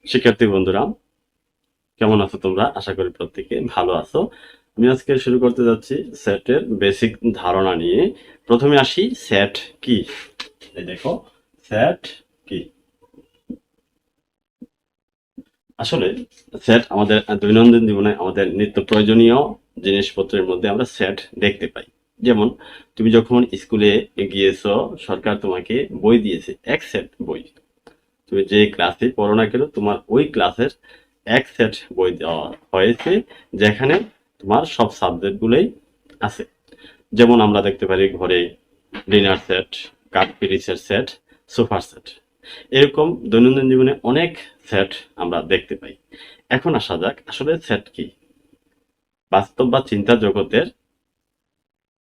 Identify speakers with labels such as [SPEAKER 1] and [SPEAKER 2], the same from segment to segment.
[SPEAKER 1] শিক্ষার্থী বন্ধুরা, কেমন আছো তোমরা? আশা করি প্রত্যেকে ভালো আছো। আমি আজকে শুরু করতে যাচ্ছি সেটের বেসিক ধারণা নিয়ে। প্রথমে আসি, সেট কি? এই দেখো, সেট কি? আসলে সেট আমাদের দৈনন্দিন জীবনে আমাদের নিত্য প্রয়োজনীয় জিনিসপত্রের মধ্যে আমরা সেট দেখতে পাই। যেমন তুমি যখন স্কুলে গিয়েছো, সরকার তোমাকে বই দিয়েছে, এক সেট বই। তুমি যে ক্লাসে পড়ো না কেন, তোমার ওই ক্লাসের এক সেট বই দেওয়া হয়েছে, যেখানে তোমার সব সাবজেক্ট গুলোই আছে। যেমন আমরা দেখতে পারি ঘরে ডিনার সেট, কাপ পিরিচের সেট, সোফার সেট। এরকম দৈনন্দিন জীবনে অনেক সেট আমরা দেখতে পাই। এখন আসা যাক, আসলে সেট কি? বাস্তব বা চিন্তা জগতের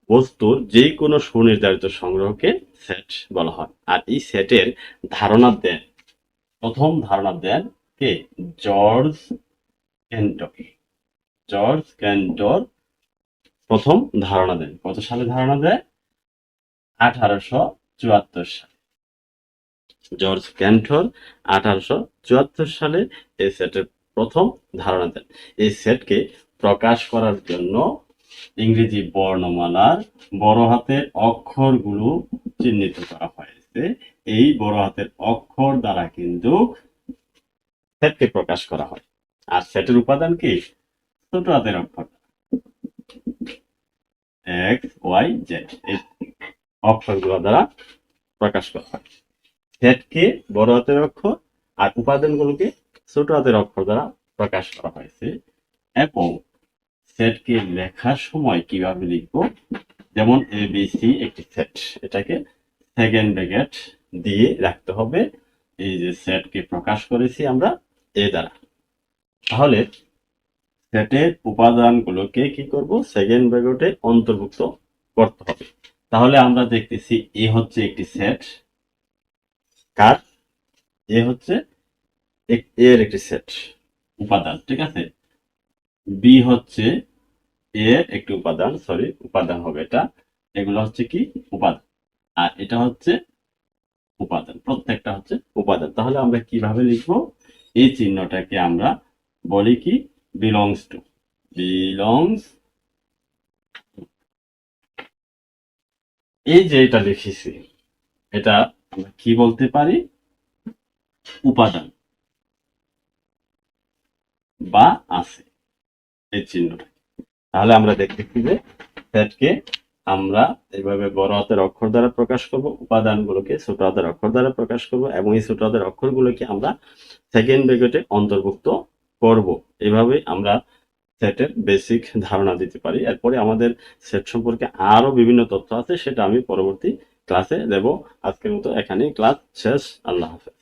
[SPEAKER 1] বস্তুর যে কোনো সুনির্ধারিত সংগ্রহকে সেট বলা হয়। আর এই সেটের ধারণা দেন, প্রথম ধারণা দেন কে? জর্জ ক্যান্টর। জর্জ ক্যান্টর প্রথম ধারণা দেন। কত সালে ধারণা দেয়? 1874 সালে। জর্জ ক্যান্টর 1874 সালে এই সেটের প্রথম ধারণা দেন। এই সেটকে প্রকাশ করার জন্য ইংরেজি বর্ণমালার বড় হাতের অক্ষরগুলো চিহ্নিত করা হয়েছে। এই বড় হাতের অক্ষর দ্বারা কিন্তু সেটকে প্রকাশ করা হয়। আর সেটের উপাদান কি? ছোট হাতের অক্ষর, এক্স ওয়াই জেড, এই অক্ষরগুলো দ্বারা প্রকাশ করা হয়। সেটকে বড় হাতের অক্ষর আর উপাদানগুলোকে ছোট হাতের অক্ষর দ্বারা প্রকাশ করা হয়েছে। এবং সেটকে লেখার সময় কিভাবে লিখবো? যেমন ABC একটি সেট, এটাকে সেকেন্ড ব্র্যাকেট দিয়ে রাখতে হবে। এই যে সেটকে প্রকাশ করেছি আমরা এ দ্বারা। তাহলে সেটের উপাদানগুলোকে কি করব? সেকেন্ড ব্র্যাকেটে অন্তর্ভুক্ত করতে হবে। তাহলে আমরা দেখতেছি এ হচ্ছে একটি সেট। কার? এ হচ্ছে এর একটি সেট উপাদান, ঠিক আছে। বি হচ্ছে এর একটি উপাদান, সরি উপাদান হবে এটা। এগুলো হচ্ছে কি? উপাদান। আর এটা হচ্ছে উপাদান, প্রত্যেকটা হচ্ছে উপাদান। তাহলে আমরা কিভাবে লিখবো? এই চিহ্নটাকে আমরা বলি কি? Belongs to. বিলংস, এই যে এটা লিখেছি, এটা আমরা কি বলতে পারি? উপাদান বা আছে, এই চিহ্নটা। তাহলে আমরা দেখতেছি যে সেটকে আমরা এইভাবে বড় হাতের অক্ষর দ্বারা প্রকাশ করব, উপাদানগুলোকে ছোট হাতের অক্ষর দ্বারা প্রকাশ করব, এবং এই ছোট হাতের অক্ষরগুলোকে আমরা সেকেন্ড ব্র্যাকেটে অন্তর্ভুক্ত করব। এভাবে আমরা সেটের বেসিক ধারণা দিতে পারি। এরপরে আমাদের সেট সম্পর্কে আরো বিভিন্ন তথ্য আছে, সেটা আমি পরবর্তী ক্লাসে দেব। আজকের মতো এখানেই ক্লাস শেষ। আল্লাহ হাফেজ।